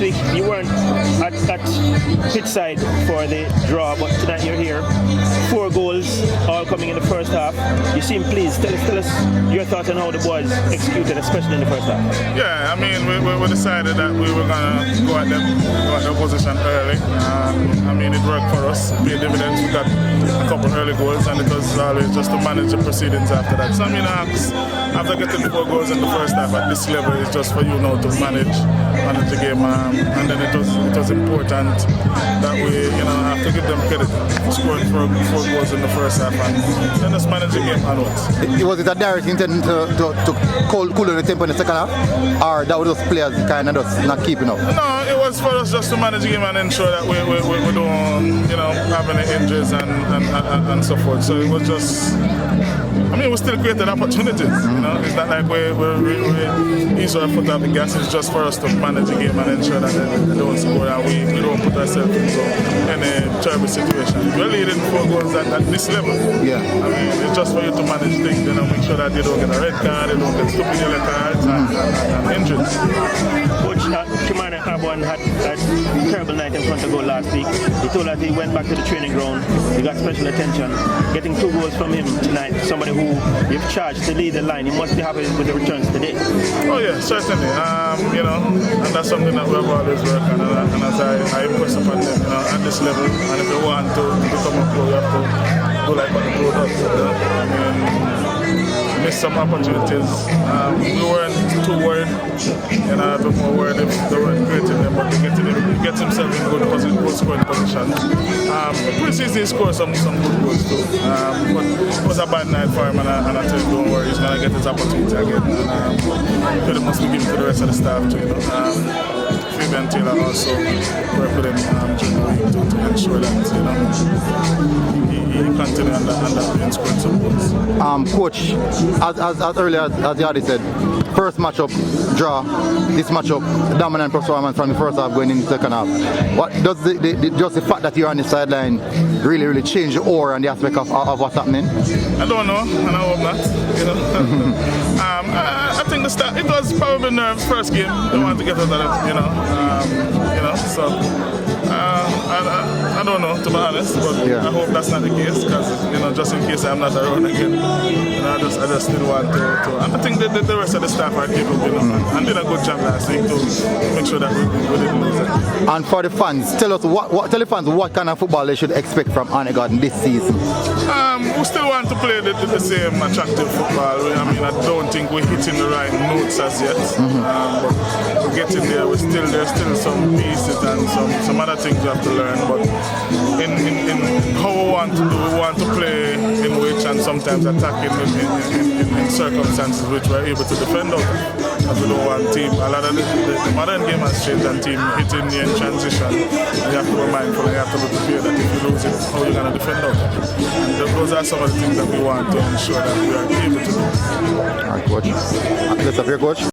You weren't at pitch side for the draw, but tonight you're here. 4 goals, all coming in the first half. You seem pleased. Tell us your thoughts on how the boys executed, especially in the first half. Yeah, I mean, we decided that we were going to go at their position early. I mean, it worked for us. It paid dividends. We got a couple early goals, and it was always just to manage the proceedings after that. So, I mean, after getting 4 goals in the first half at this level, it's just for you now to manage the game. And then it was important that we, have to give them credit for scoring 4 goals in the first half and then just manage the game onwards. Was it a direct intent to cool down the tempo in the second half, or that was just players kind of just not keeping up? No, it was for us just to manage the game and ensure that we don't, have any injuries and so forth. So it was just. I mean, we still created opportunities. It's not like we ease our foot off the gas. It's just for us to manage the game and ensure that they don't score and we don't put ourselves into any terrible situation. We're leading 4 goals at this level. Yeah. I mean, it's just for you to manage things, make sure that they don't get a red card, they don't get stupid yellow cards and injuries. Coach Kimana Abon had a terrible night in front of goal last week. He told us he went back to the training ground. He got special attention. Getting 2 goals from him tonight, somebody who you've charged to lead the line, he must be happy with the returns today. Oh yeah, certainly. And that's something that we have always worked on. And as I impress upon them, at this level, and if you want to become a pro, you have to do like what the pro does. I mean, missed some opportunities. We weren't too worried, a bit more worried if they weren't creating them, but he gets himself in good scoring positions. Pre-season he scored some good goals too. But it was a bad night for him, and I tell you, don't worry, he's going to get his opportunity again. And credit must be given to the rest of the staff too. Xavier and Taylor also work with him during the week to ensure that he continue on that scoring some goals. Coach, as earlier as you already said, first matchup draw, this matchup dominant performance from the first half going into the second half. What does just the fact that you're on the sideline really change the aura and the aspect of what's happening? I don't know, and I hope not. I think it was probably nerves first game. They wanted to get us out of, so. I don't know, to be honest, but yeah. I hope that's not the case because, just in case I'm not around again, I just still want to. And I think that the rest of the staff are capable, and did a good job last week to make sure that we didn't lose it. And for the fans, tell the fans what kind of football they should expect from Arnett this season. We still want to play the same attractive football. I mean, I don't think we're hitting the right notes as yet, but we're getting there. There's still some pieces and some other things we have to learn. But in how we want to play in which and sometimes attacking in circumstances which we're able to defend out of. As we don't want team. A lot of the modern game has changed and team hitting in transition. You have to be mindful and you have to be prepared that if you lose it, how you're going to defend out of it. And those are some of the things that we want to ensure that we are able to do. All right, coach. Let's have your coach.